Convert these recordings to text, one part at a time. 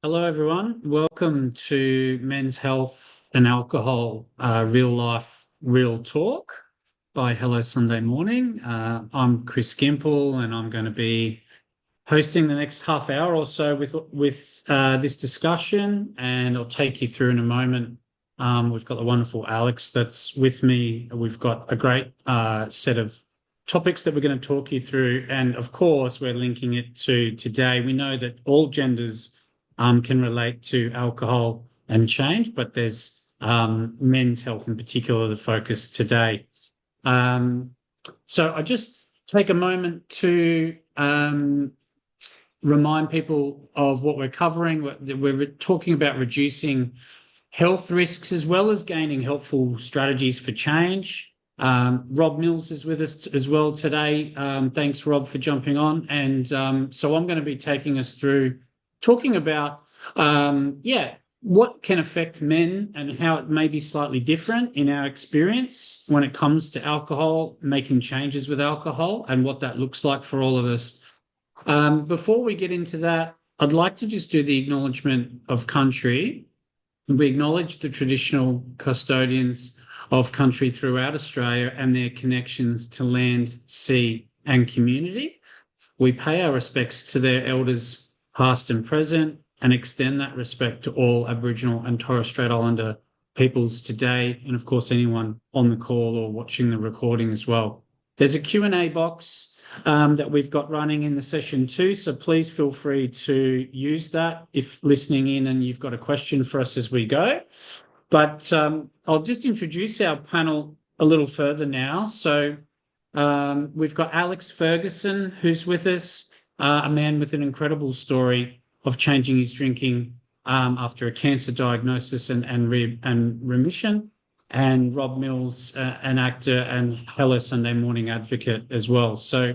Hello, everyone. Welcome to Men's Health and Alcohol Real Life, Real Talk by Hello Sunday Morning. I'm Chris Gimple, and I'm going to be hosting the next half hour or so with this discussion, and I'll take you through in a moment. We've got the wonderful Alex that's with me. We've got a great set of topics that we're going to talk you through, and of course, we're linking it to today. We know that all genders can relate to alcohol and change, but there's men's health in particular the focus today. Um, so I just take a moment to remind people of what we're covering. We're talking about reducing health risks as well as gaining helpful strategies for change. Rob Mills is with us as well today. Thanks, Rob, for jumping on. And so I'm going to be taking us through talking about, what can affect men and how it may be slightly different in our experience when it comes to alcohol, making changes with alcohol, and what that looks like for all of us. Before we get into that, I'd like to just do the acknowledgement of country. We acknowledge the traditional custodians of country throughout Australia and their connections to land, sea, and community. We pay our respects to their elders, past and present, and extend that respect to all Aboriginal and Torres Strait Islander peoples today, and of course anyone on the call or watching the recording as well. There's a Q&A box that we've got running in the session too, so please feel free to use that if listening in and you've got a question for us as we go. But I'll just introduce our panel a little further now. So we've got Alex Ferguson, who's with us, a man with an incredible story of changing his drinking after a cancer diagnosis and remission. And Rob Mills, an actor and Hello Sunday Morning advocate as well. So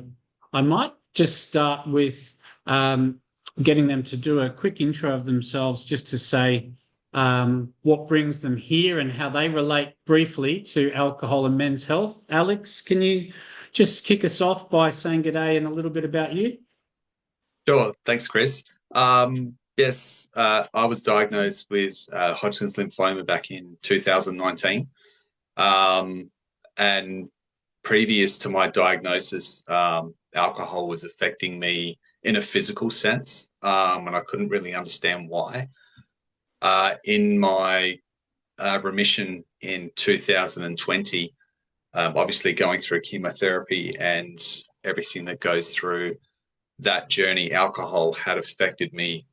I might just start with getting them to do a quick intro of themselves, just to say what brings them here and how they relate briefly to alcohol and men's health. Alex, can you just kick us off by saying good day and a little bit about you? Sure. Thanks, Chris. Yes, I was diagnosed with Hodgkin's lymphoma back in 2019. Um, and previous to my diagnosis, alcohol was affecting me in a physical sense, and I couldn't really understand why. In my remission in 2020, obviously going through chemotherapy and everything that goes through that journey, alcohol had affected me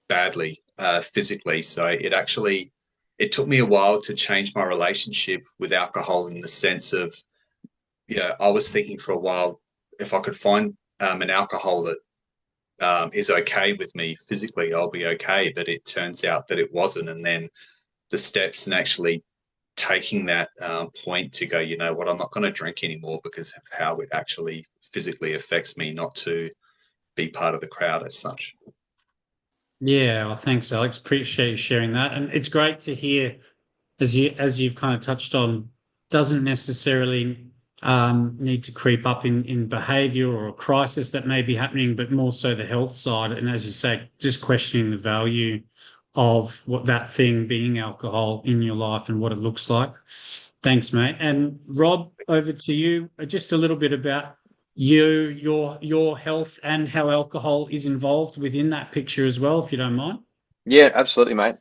badly physically. So it took me a while to change my relationship with alcohol in the sense of, I was thinking for a while if I could find an alcohol that is okay with me physically, I'll be okay. But it turns out that it wasn't. And then the steps and actually taking that point to go, you know what, I'm not going to drink anymore because of how it actually physically affects me, not to be part of the crowd as such. Yeah, well, thanks, Alex. Appreciate you sharing that. And it's great to hear, as you've kind of touched on, doesn't necessarily need to creep up in behavior or a crisis that may be happening, but more so the health side. And as you say, just questioning the value of what that thing being alcohol in your life and what it looks like. Thanks, mate. And Rob, over to you. Just a little bit about you, your health, and how alcohol is involved within that picture as well, if you don't mind. Yeah, absolutely, mate.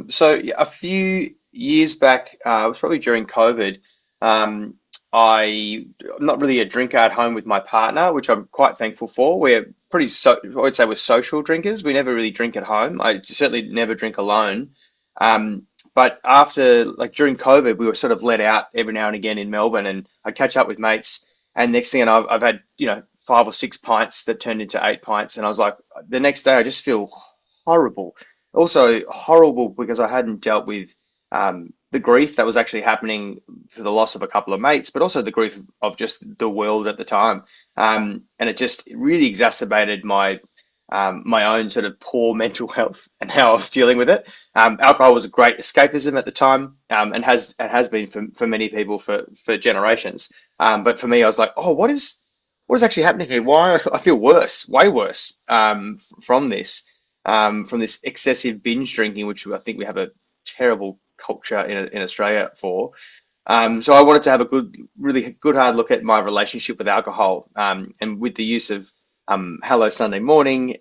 So yeah, a few years back, it was probably during COVID. Um, I'm not really a drinker at home with my partner, which I'm quite thankful for. We're I would say we're social drinkers. We never really drink at home. I certainly never drink alone. But after, like during COVID, we were sort of let out every now and again in Melbourne, and I'd catch up with mates. And next thing I know, I've had, 5 or 6 pints that turned into 8 pints, and I was like, the next day I just feel horrible. Also horrible because I hadn't dealt with the grief that was actually happening for the loss of a couple of mates, but also the grief of just the world at the time. And it just really exacerbated my own sort of poor mental health and how I was dealing with it. Alcohol was a great escapism at the time, and has been for many people for generations. But for me, I was like, oh, what is actually happening here? Why I feel worse, way worse from this. from this excessive binge drinking, which I think we have a terrible culture in Australia for. So I wanted to have a really good hard look at my relationship with alcohol, and with the use of Hello Sunday Morning,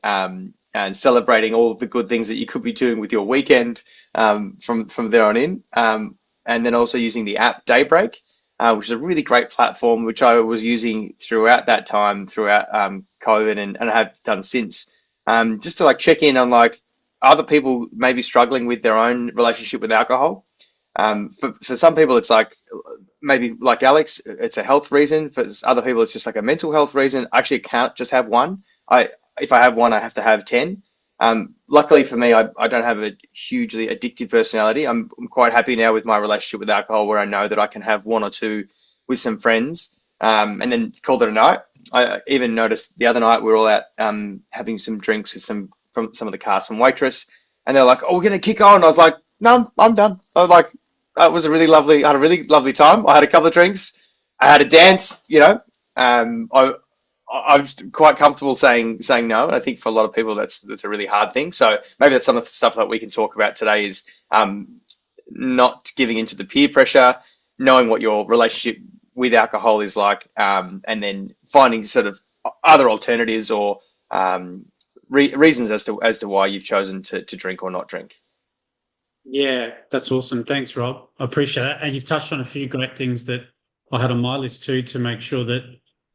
and celebrating all of the good things that you could be doing with your weekend, from there on in, and then also using the app Daybreak, which is a really great platform, which I was using throughout that time, throughout COVID, and I have done since, just to like check in on like other people maybe struggling with their own relationship with alcohol. For some people, it's like maybe like Alex, it's a health reason. For other people, it's just like a mental health reason. I actually can't just have one. If I have one, I have to have 10. Luckily for me, I don't have a hugely addictive personality. I'm quite happy now with my relationship with alcohol, where I know that I can have one or two with some friends, and then call it a night. I even noticed the other night we were all out having some drinks with some of the cast and waitress, and they're like, "Oh, we're gonna kick on." I was like, "No, I'm done." I was like, "It was I had a really lovely time. I had a couple of drinks. I had a dance. You know, I'm quite comfortable saying no. And I think for a lot of people, that's a really hard thing. So maybe that's some of the stuff that we can talk about today is not giving into the peer pressure, knowing what your relationship with alcohol is like, and then finding sort of other alternatives or reasons as to why you've chosen to drink or not drink. Yeah, that's awesome. Thanks, Rob. I appreciate that. And you've touched on a few great things that I had on my list too, to make sure that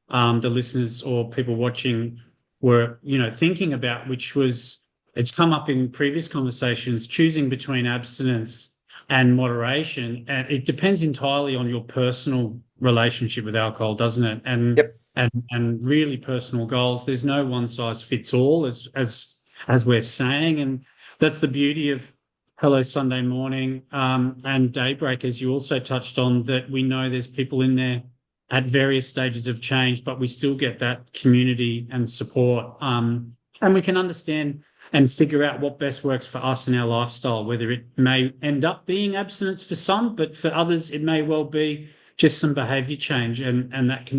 the listeners or people watching were, thinking about, which was, it's come up in previous conversations, choosing between abstinence and moderation. And it depends entirely on your personal relationship with alcohol, doesn't it? And Yep. and really personal goals. There's no one size fits all, as we're saying. And that's the beauty of Hello Sunday Morning, and Daybreak, as you also touched on, that we know there's people in there at various stages of change, but we still get that community and support. And we can understand and figure out what best works for us in our lifestyle, whether it may end up being abstinence for some, but for others, it may well be just some behavior change, and that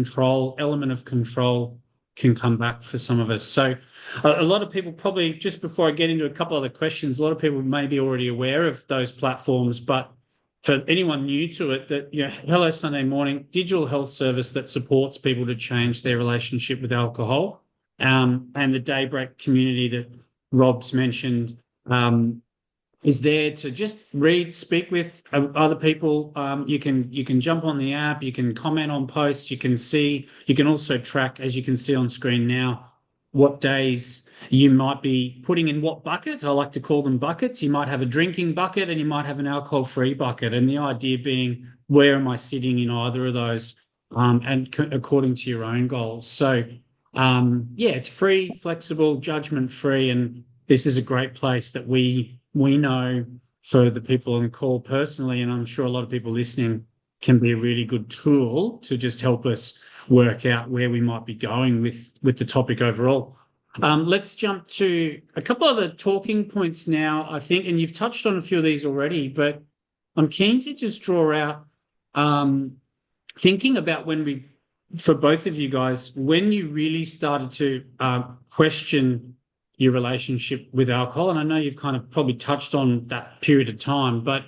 element of control can come back for some of us. So a lot of people probably, just before I get into a couple other questions, a lot of people may be already aware of those platforms, but for anyone new to it, that Hello Sunday Morning, digital health service that supports people to change their relationship with alcohol, and the Daybreak community that Rob's mentioned, is there to just speak with other people. You can jump on the app, you can comment on posts, you can also track, as you can see on screen now, what days you might be putting in what bucket. I like to call them buckets. You might have a drinking bucket and you might have an alcohol-free bucket. And the idea being, where am I sitting in either of those, and according to your own goals. So, it's free, flexible, judgment-free, and this is a great place that we know, for the people on the call personally, and I'm sure a lot of people listening, can be a really good tool to just help us work out where we might be going with the topic overall. Let's jump to a couple of the talking points now, I think, and you've touched on a few of these already, but I'm keen to just draw out, thinking about for both of you guys, when you really started to question your relationship with alcohol. And I know you've kind of probably touched on that period of time, but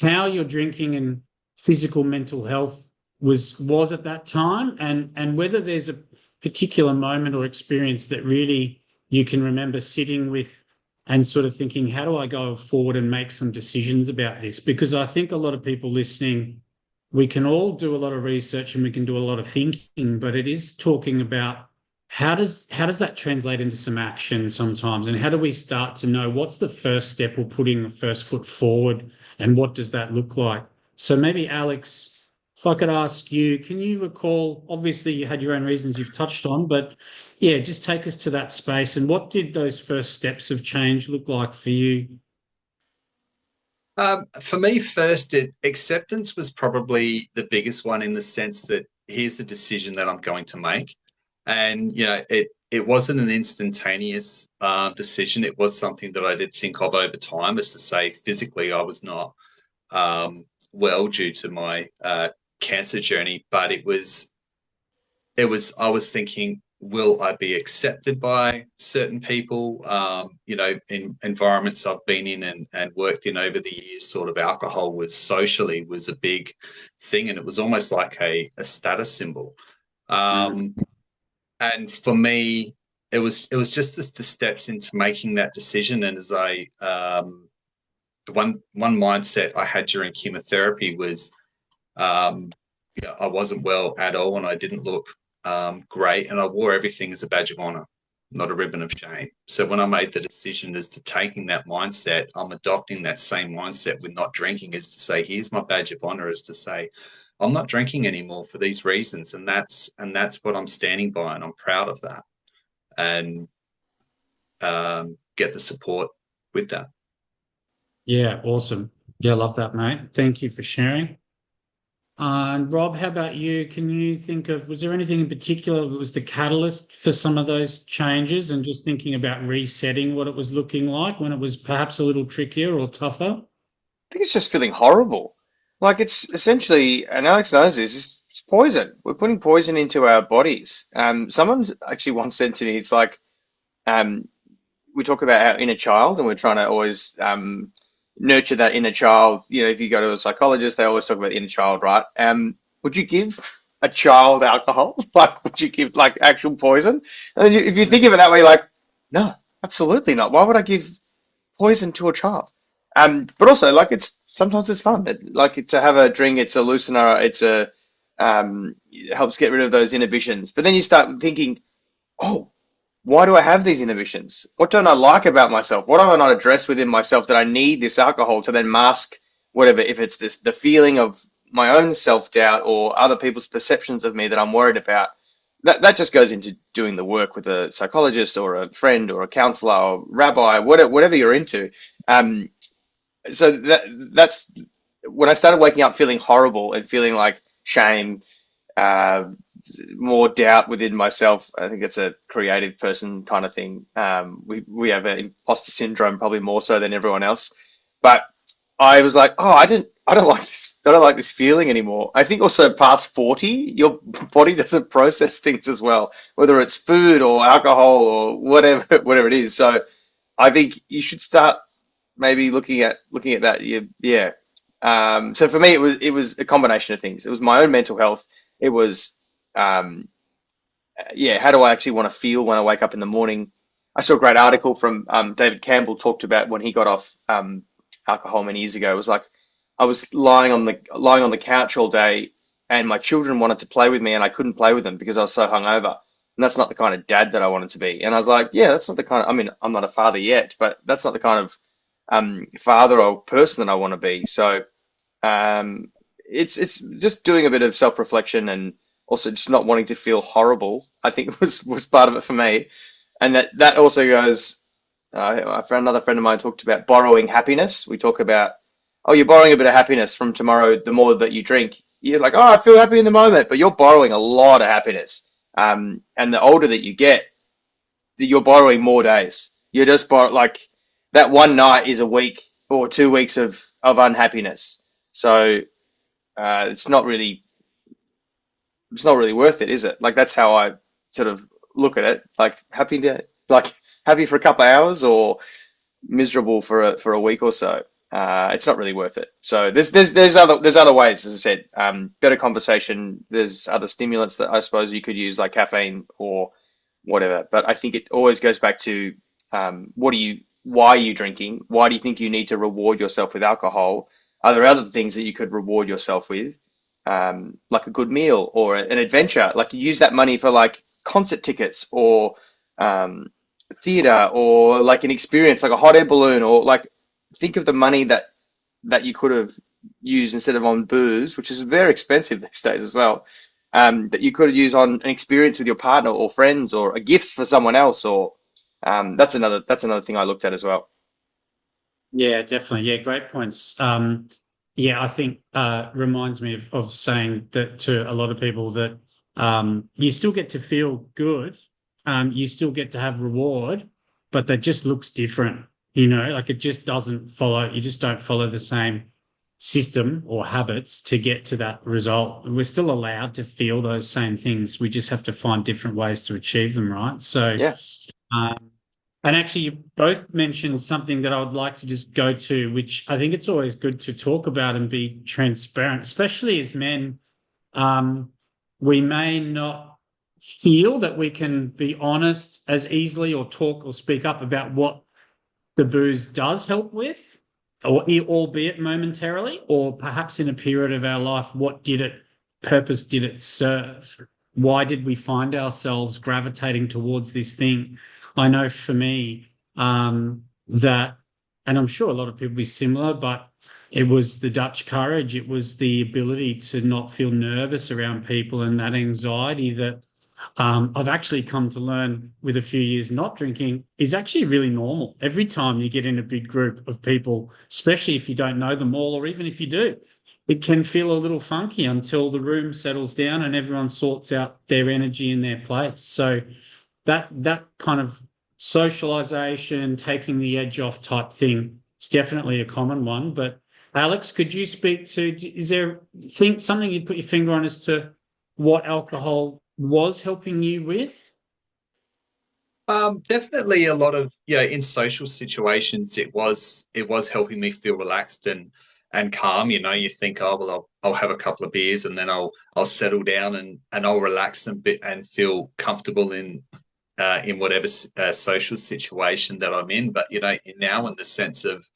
how your drinking and physical mental health was at that time, and whether there's a particular moment or experience that really you can remember sitting with and sort of thinking, how do I go forward and make some decisions about this? Because I think a lot of people listening, we can all do a lot of research and we can do a lot of thinking, but it is talking about how does that translate into some action sometimes, and how do we start to know what's the first step or putting the first foot forward, and what does that look like? So maybe Alex, if I could ask you, can you recall, obviously you had your own reasons you've touched on, but yeah, just take us to that space, and what did those first steps of change look like for you? For me, first, acceptance was probably the biggest one, in the sense that here's the decision that I'm going to make. And, it wasn't an instantaneous decision. It was something that I did think of over time. As to say, physically, I was not well due to my cancer journey, but I was thinking, will I be accepted by certain people? In environments I've been in and worked in over the years, sort of alcohol was a big thing, and it was almost like a status symbol. And for me, it was just the steps into making that decision. And as the one mindset I had during chemotherapy was, I wasn't well at all, and I didn't look great, and I wore everything as a badge of honor, not a ribbon of shame. So when I made the decision as to taking that mindset, I'm adopting that same mindset with not drinking, is to say, here's my badge of honor, is to say, I'm not drinking anymore for these reasons, and that's what I'm standing by, and I'm proud of that, and get the support with that. Yeah, awesome. Yeah, love that, mate. Thank you for sharing. And Rob, how about you? Can you think of, was there anything in particular that was the catalyst for some of those changes, and just thinking about resetting what it was looking like when it was perhaps a little trickier or tougher? I think it's just feeling horrible. Like it's essentially, and Alex knows this, it's poison. We're putting poison into our bodies. Someone actually once said to me, it's like, um, we talk about our inner child, and we're trying to always nurture that inner child. You know, if you go to a psychologist, they always talk about the inner child, right? Would you give a child alcohol? Like, would you give like actual poison? And if you think of it that way, like, no, absolutely not. Why would I give poison to a child? But also, like, it's sometimes it's fun. To have a drink, it's a loosener. It helps get rid of those inhibitions. But then you start thinking, oh, why do I have these inhibitions? What don't I like about myself? What do I not address within myself that I need this alcohol to then mask whatever, if it's the feeling of my own self-doubt or other people's perceptions of me that I'm worried about. That just goes into doing the work with a psychologist or a friend or a counselor or rabbi, whatever you're into. Um, so that's when I started waking up feeling horrible and feeling like shame, uh, more doubt within myself. I think it's a creative person kind of thing. We have an imposter syndrome probably more so than everyone else. But I was like, oh, I don't like this. I don't like this feeling anymore. I think also past 40, your body doesn't process things as well, whether it's food or alcohol or whatever it is. So I think you should start maybe looking at that. Yeah. So for me, it was a combination of things. It was my own mental health. It was um, yeah, how do I actually want to feel when I wake up in the morning? I saw a great article from David Campbell talked about when he got off alcohol many years ago. It was like I was lying on the couch all day, and my children wanted to play with me, and I couldn't play with them because I was so hungover. And that's not the kind of dad that I wanted to be. And I was like, yeah, that's not the kind of. I mean, I'm not a father yet, but that's not the kind of father or person that I want to be. So um, it's just doing a bit of self reflection and also just not wanting to feel horrible. I think was part of it for me, and that also goes. Another friend of mine talked about borrowing happiness. We talk about, oh, you're borrowing a bit of happiness from tomorrow. The more that you drink, you're like, oh, I feel happy in the moment, but you're borrowing a lot of happiness. And the older that you get, you're borrowing more days. You're just like that one night is a week or 2 weeks of unhappiness. So it's not really worth it, is it? Like that's how I sort of look at it. Like happy for a couple of hours or miserable for a week or so. It's not really worth it. So there's other ways, as I said, better conversation. There's other stimulants that I suppose you could use like caffeine or whatever. But I think it always goes back to why are you drinking? Why do you think you need to reward yourself with alcohol? Are there other things that you could reward yourself with? Like a good meal or an adventure. Like you use that money for like concert tickets or um, theater or like an experience, like a hot air balloon, or like think of the money that you could have used instead of on booze, which is very expensive these days as well. That you could have used on an experience with your partner or friends or a gift for someone else, or that's another thing I looked at as well. Yeah, definitely. Yeah, great points. Yeah, I think reminds me of saying that to a lot of people that you still get to feel good, you still get to have reward, but that just looks different. Like it just doesn't follow. You just don't follow the same system or habits to get to that result. We're still allowed to feel those same things. We just have to find different ways to achieve them, right? So, Yeah. and actually, you both mentioned something that I would like to just go to, which I think it's always good to talk about and be transparent, especially as men. We may not feel that we can be honest as easily or talk or speak up about what the booze does help with, or albeit momentarily, or perhaps in a period of our life, what purpose did it serve? Why did we find ourselves gravitating towards this thing? I know for me, that, and I'm sure a lot of people be similar, but it was the Dutch courage. It was the ability to not feel nervous around people and that anxiety that I've actually come to learn with a few years not drinking is actually really normal. Every time you get in a big group of people, especially if you don't know them all, or even if you do, it can feel a little funky until the room settles down and everyone sorts out their energy in their place. So that kind of socialization, taking the edge off type thing is definitely a common one. But Alex, could you speak to, is there something you'd put your finger on as to what alcohol was helping you with? Definitely a lot of, in social situations, it was helping me feel relaxed and calm. You think, oh well, I'll have a couple of beers and then I'll settle down and I'll relax a bit and feel comfortable in whatever social situation that I'm in. But now in the sense of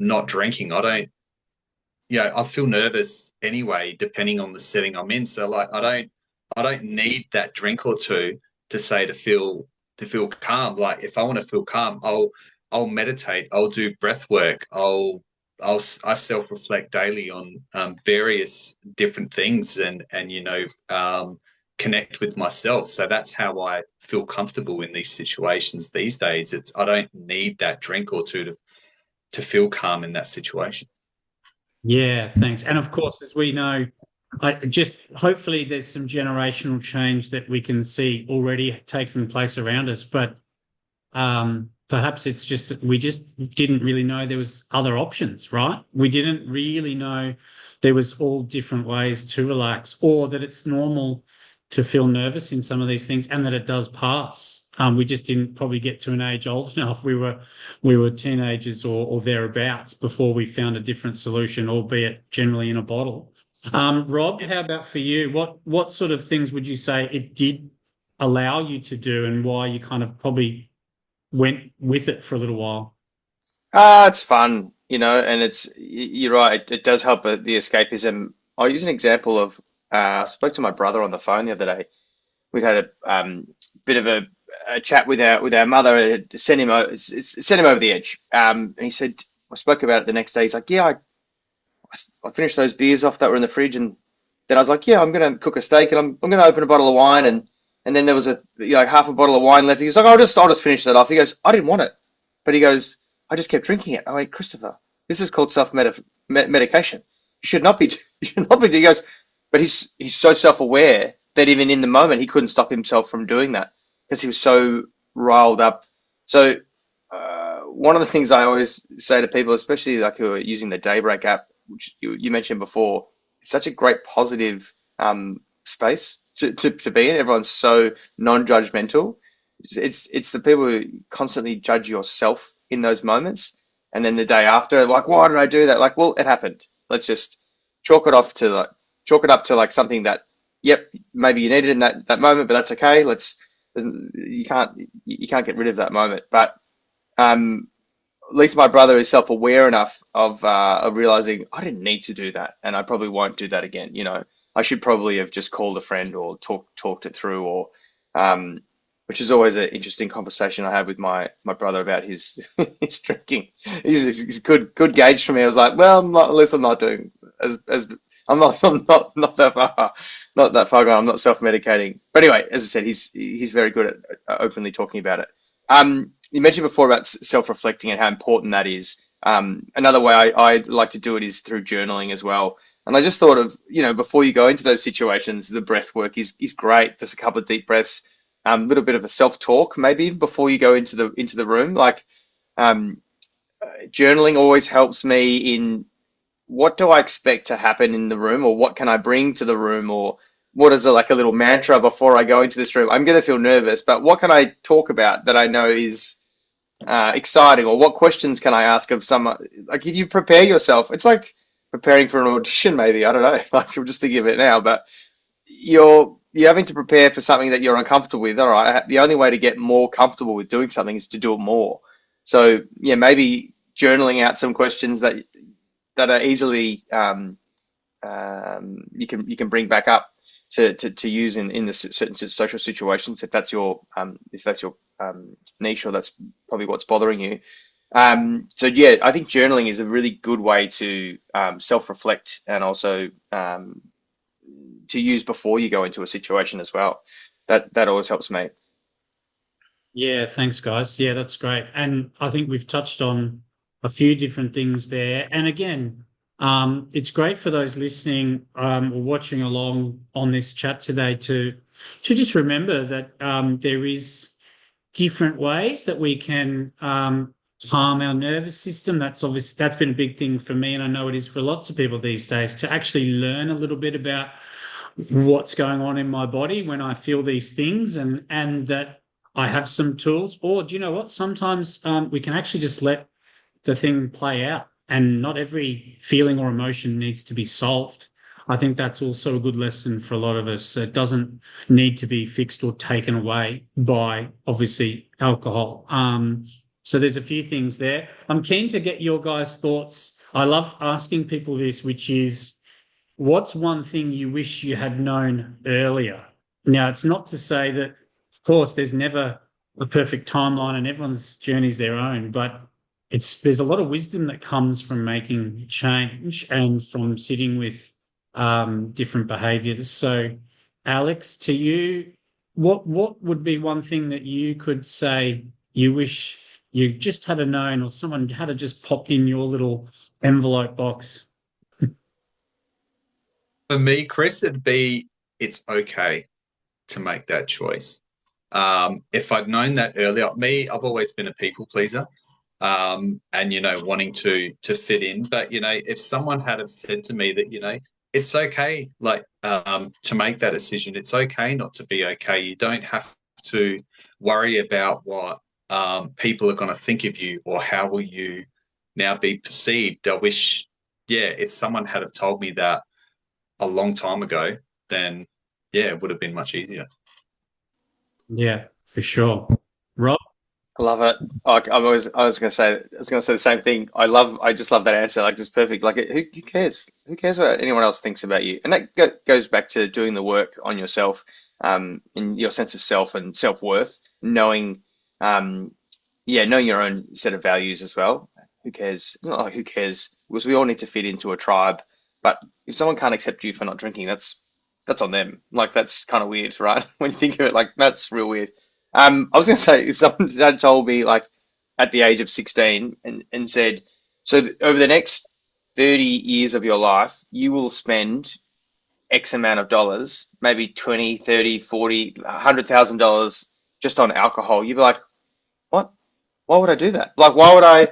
not drinking, I don't. I feel nervous anyway, depending on the setting I'm in. So like, I don't need that drink or two to say to feel calm. Like if I want to feel calm, I'll meditate. I'll do breath work. I self-reflect daily on various different things and connect with myself. So that's how I feel comfortable in these situations these days. I don't need that drink or two to feel calm in that situation. Yeah, thanks. And of course, as we know, I just hopefully there's some generational change that we can see already taking place around us. But perhaps it's just that we just didn't really know there was other options, right? We didn't really know there was all different ways to relax, or that it's normal to feel nervous in some of these things, and that it does pass. We just didn't probably get to an age old enough. We were teenagers or thereabouts before we found a different solution, albeit generally in a bottle. Rob, how about for you? What sort of things would you say it did allow you to do, and why you kind of probably went with it for a little while? It's fun, and you're right, it does help the escapism. I'll use an example of, I spoke to my brother on the phone the other day. We'd had a bit of a chat with our mother. It sent him over the edge. And he said, I spoke about it the next day. He's like, yeah, I finished those beers off that were in the fridge, and then I was like, yeah, I'm gonna cook a steak and I'm gonna open a bottle of wine, and then there was half a bottle of wine left. He was like, I'll just finish that off. He goes, I didn't want it, but he goes, I just kept drinking it. I went, Christopher, this is called self medication. You should not be. You should not be. He goes, but he's so self-aware that even in the moment he couldn't stop himself from doing that because he was so riled up. So one of the things I always say to people, especially like who are using the Daybreak app, which you mentioned before, it's such a great positive space to be in. Everyone's so non-judgmental. It's the people who constantly judge yourself in those moments, and then the day after, like, why did I do that? Like, well, it happened. Let's just chalk it up to like something that, yep, maybe you needed in that moment, but that's okay. You can't get rid of that moment, but at least my brother is self-aware enough of realizing I didn't need to do that, and I probably won't do that again. I should probably have just called a friend or talked it through, or which is always an interesting conversation I have with my brother about his his drinking. He's good gauge for me. I was like, well, at least I'm not doing as I'm not that far gone. I'm not self-medicating. But anyway, as I said, he's very good at openly talking about it. You mentioned before about self-reflecting and how important that is. Another way I like to do it is through journaling as well. And I just thought of, before you go into those situations, the breath work is great. Just a couple of deep breaths, a little bit of a self-talk maybe before you go into the room. Like journaling always helps me in what do I expect to happen in the room, or what can I bring to the room, or what is like a little mantra before I go into this room? I'm going to feel nervous, but what can I talk about that I know is exciting, or what questions can I ask of someone? Like, if you prepare yourself, it's like preparing for an audition, maybe. I don't know. Like, I'm just thinking of it now, but you're having to prepare for something that you're uncomfortable with. All right, the only way to get more comfortable with doing something is to do it more. So yeah, maybe journaling out some questions that are easily you can bring back up to use in the certain social situations, if that's your niche, or that's probably what's bothering you. So yeah, I think journaling is a really good way to self-reflect, and also to use before you go into a situation as well. That always helps me. Yeah, thanks, guys. Yeah, that's great. And I think we've touched on a few different things there. And again, it's great for those listening or watching along on this chat today to just remember that there is different ways that we can calm our nervous system. That's been a big thing for me, and I know it is for lots of people these days, to actually learn a little bit about what's going on in my body when I feel these things, and that I have some tools. Or do you know what? Sometimes we can actually just let the thing play out, and not every feeling or emotion needs to be solved. I think that's also a good lesson for a lot of us. It doesn't need to be fixed or taken away by, obviously, alcohol. So there's a few things there. I'm keen to get your guys' thoughts. I love asking people this, which is, what's one thing you wish you had known earlier? Now, it's not to say that, of course, there's never a perfect timeline and everyone's journey is their own, but there's a lot of wisdom that comes from making change and from sitting with different behaviors. So, Alex, to you, what would be one thing that you could say you wish you just had a known, or someone had just popped in your little envelope box? For me, Chris, it'd be it's okay to make that choice. If I'd known that earlier, I've always been a people pleaser, and wanting to fit in. But if someone had have said to me that it's okay, like to make that decision, it's okay not to be okay. You don't have to worry about what people are going to think of you, or how will you now be perceived. I wish, yeah, if someone had have told me that a long time ago, then yeah, it would have been much easier. Yeah, for sure. Rob? I love it. I was going to say, the same thing. I just love that answer. Like, it's perfect. Like, who cares? Who cares what anyone else thinks about you? And that goes back to doing the work on yourself, in your sense of self and self-worth, knowing, knowing your own set of values as well. Who cares? It's not like who cares, because we all need to fit into a tribe. But if someone can't accept you for not drinking, that's on them. Like, that's kind of weird, right? When you think of it, like, that's real weird. I was going to say, if someone had told me, like, at the age of 16, and said, so over the next 30 years of your life, you will spend X amount of dollars, maybe 20, 30, 40, $100,000 just on alcohol, you'd be like, what? Why would I do that? Like, why would I?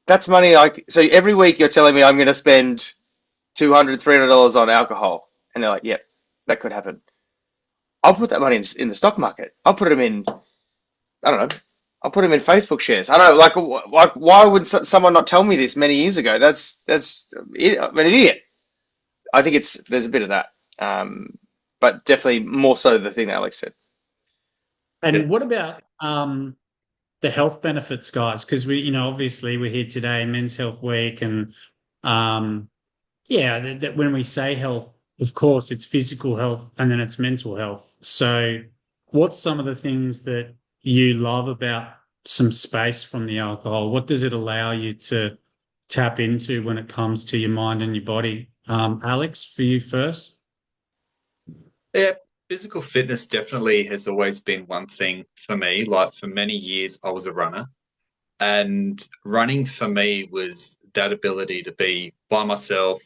That's money. Like, so every week you're telling me I'm going to spend $200, $300 on alcohol. And they're like, yep, that could happen. I'll put that money in the stock market. I'll put them in, I don't know. I'll put them in Facebook shares. I don't know, like why would someone not tell me this many years ago? I'm an idiot. I think there's a bit of that, but definitely more so the thing that Alex said. And what about the health benefits, guys? Because obviously we're here today, Men's Health Week, and that when we say health, of course, it's physical health and then it's mental health. So, what's some of the things that you love about some space from the alcohol? What does it allow you to tap into when it comes to your mind and your body? Alex, for you first. Yeah, physical fitness definitely has always been one thing for me. Like, for many years, I was a runner, and running for me was that ability to be by myself.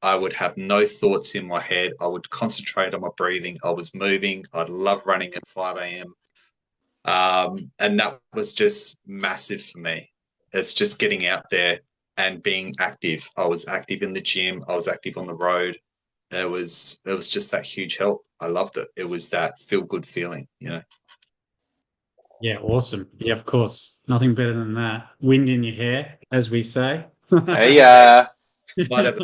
I would have no thoughts in my head. I would concentrate on my breathing. I was moving. I'd love running at 5 a.m. And that was just massive for me. It's just getting out there, and being active. I was active in the gym. I was active on the road. It was just that huge help. I loved it. It was that feel good feeling, you know. Yeah, awesome. Yeah, of course. Nothing better than that. Wind in your hair, as we say. Hey, Might have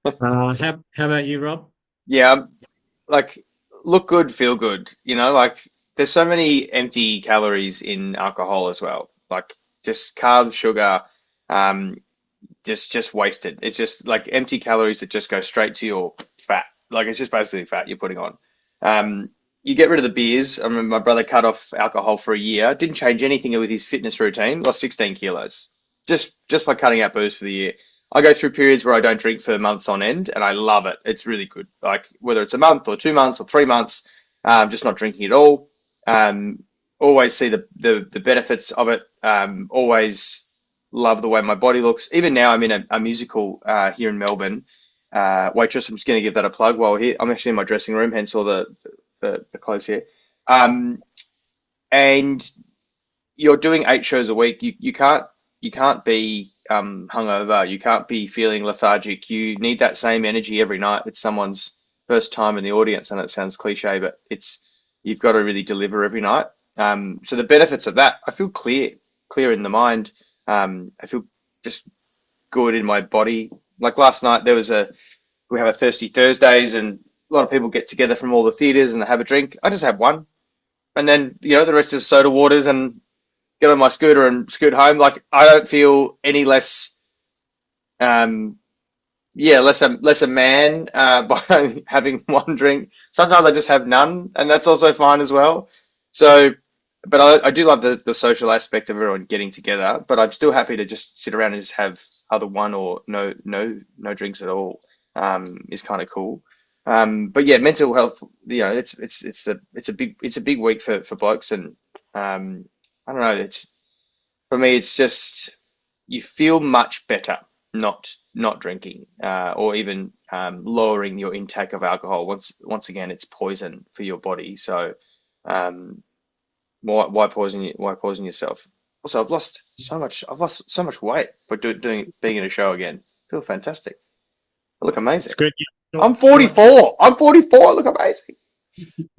How about you, Rob? yeah, like look good, feel good. You know, like there's so many empty calories in alcohol as well. Like just carbs, sugar, um, just wasted. It's just like empty calories that just go straight to your fat. Like it's just basically fat you're putting on. Um, you get rid of the beers. I remember my brother cut off alcohol for a year. Didn't change anything with his fitness routine. Lost 16 kilos just by cutting out booze for the year. I go through periods where I don't drink for months on end, and I love it. It's really good. Like whether it's a month or 2 months or 3 months, just not drinking at all. Um, always see the benefits of it. Always love the way my body looks. Even now, I'm in a musical here in Melbourne. Waitress, I'm just going to give that a plug while we're here. I'm actually in my dressing room, hence all the clothes here. Um, and you're doing 8 shows a week. You can't be hungover. You can't be feeling lethargic. You need that same energy every night. It's someone's first time in the audience, and it sounds cliche, but you've got to really deliver every night. So the benefits of that, I feel clear in the mind. I feel just good in my body. Like last night, we have a Thirsty Thursdays, and a lot of people get together from all the theaters and they have a drink. I just have one, and then the rest is soda waters, and get on my scooter and scoot home. Like I don't feel any less, um, less a man by having one drink. Sometimes I just have none, and that's also fine as well. So, but I do love the social aspect of everyone getting together. But I'm still happy to just sit around and just have either one or no drinks at all. Is kind of cool. But yeah, mental health. It's a big week for blokes, and I don't know. It's for me. It's just you feel much better not drinking, or even lowering your intake of alcohol. Once again, it's poison for your body. So um, why poison yourself? Also, I've lost so much. I've lost so much weight by doing being in a show again. I feel fantastic. I look It's amazing. good. I'm Short, 44. I'm 44. I look amazing.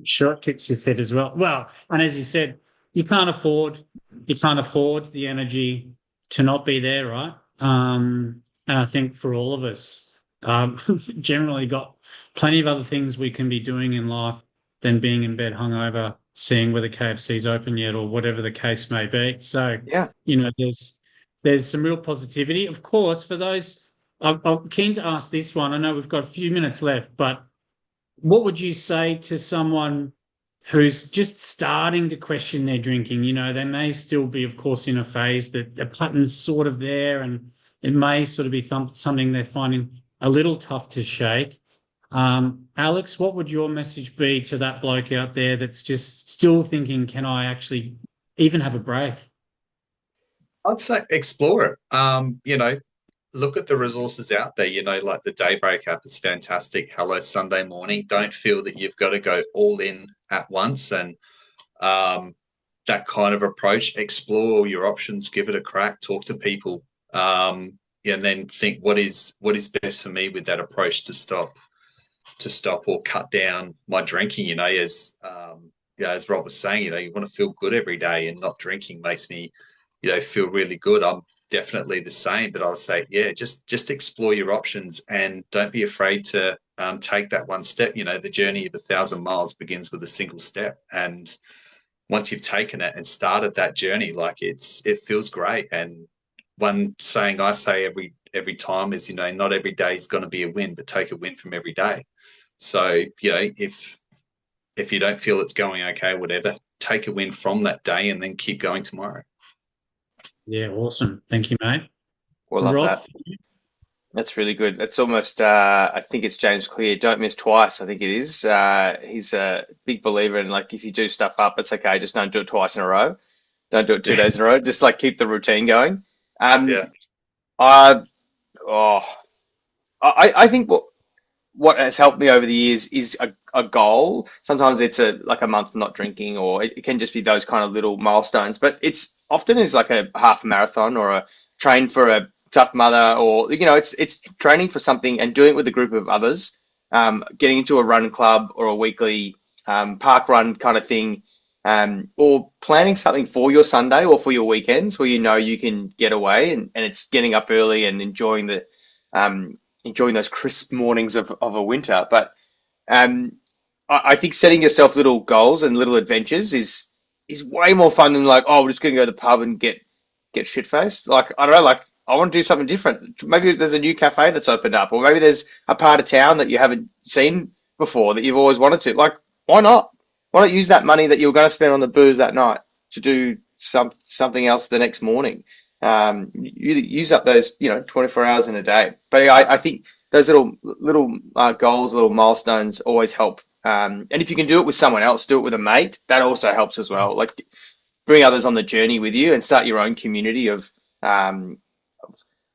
short keeps you fit as well. Well, and as you said, you can't afford the energy to not be there, right? And I think for all of us, generally got plenty of other things we can be doing in life than being in bed hungover, seeing whether KFC's open yet or whatever the case may be. So, Yeah. there's some real positivity. Of course, for those, I'm keen to ask this one. I know we've got a few minutes left, but what would you say to someone who's just starting to question their drinking? They may still be, of course, in a phase that the pattern's sort of there, and it may sort of be something they're finding a little tough to shake. Alex, what would your message be to that bloke out there that's just still thinking, can I actually even have a break? I'd say explore it. Look at the resources out there. Like the Daybreak app is fantastic. Hello Sunday Morning. Don't feel that you've got to go all in at once, and that kind of approach. Explore all your options. Give it a crack. Talk to people, and then think what is best for me with that approach to stop or cut down my drinking. As Rob was saying, you want to feel good every day, and not drinking makes me feel really good. I'm definitely the same, but I'll say, yeah, just explore your options, and don't be afraid to take that one step. The journey of 1,000 miles begins with a single step, and once you've taken it and started that journey, like it feels great. And one saying I say every time is, not every day is going to be a win, but take a win from every day. So if you don't feel it's going okay, whatever, take a win from that day and then keep going tomorrow. Yeah, awesome. Thank you, mate. Well, love Rob, that. That's really good. It's almost, I think it's James Clear. Don't miss twice. I think it is. He's a big believer in like if you do stuff up, it's okay. Just don't do it twice in a row. Don't do it 2 days in a row. Just like keep the routine going. Um, Yeah. I, oh, I think what has helped me over the years is a goal. Sometimes it's like a month not drinking, or it can just be those kind of little milestones. But it's often is like a half marathon or train for a Tough Mudder, or it's training for something and doing it with a group of others. Getting into a run club or a weekly park run kind of thing, or planning something for your Sunday or for your weekends where you can get away, and it's getting up early and enjoying those crisp mornings of a winter. But I think setting yourself little goals and little adventures is way more fun than like, oh, we're just gonna go to the pub and get shit faced. Like, I don't know, like I want to do something different. Maybe there's a new cafe that's opened up, or maybe there's a part of town that you haven't seen before that you've always wanted to. Like, why not? Why not use that money that you're going to spend on the booze that night to do something else the next morning? You use up those 24 hours in a day. But yeah, I think those little goals, little milestones always help. And if you can do it with someone else, do it with a mate, that also helps as well. Like, bring others on the journey with you and start your own community of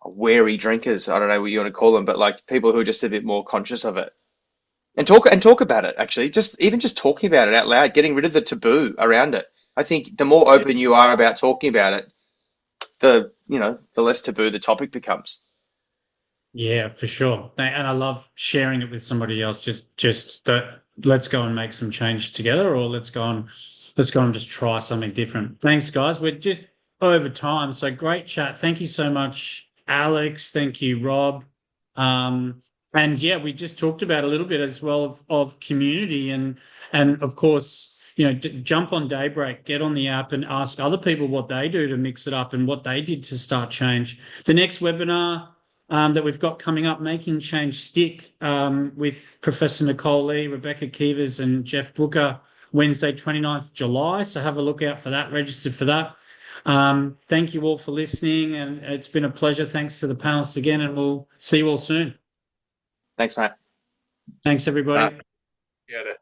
wary drinkers. I don't know what you want to call them, but like people who are just a bit more conscious of it. And talk about it, actually. Just talking about it out loud, getting rid of the taboo around it. I think the more open you are about talking about it, the less taboo the topic becomes. Yeah, for sure. And I love sharing it with somebody else. Just that, let's go and make some change together, or let's go and just try something different. Thanks, guys. We're just over time, so great chat. Thank you so much, Alex. Thank you, Rob. And yeah, we just talked about a little bit as well of community, and of course, jump on Daybreak, get on the app and ask other people what they do to mix it up and what they did to start change. The next webinar that we've got coming up, Making Change Stick, with Professor Nicole Lee, Rebecca Keevers and Jeff Booker, Wednesday, 29th July. So have a look out for that, register for that. Thank you all for listening, and it's been a pleasure. Thanks to the panelists again, and we'll see you all soon. Thanks, mate. Thanks, everybody. Yeah.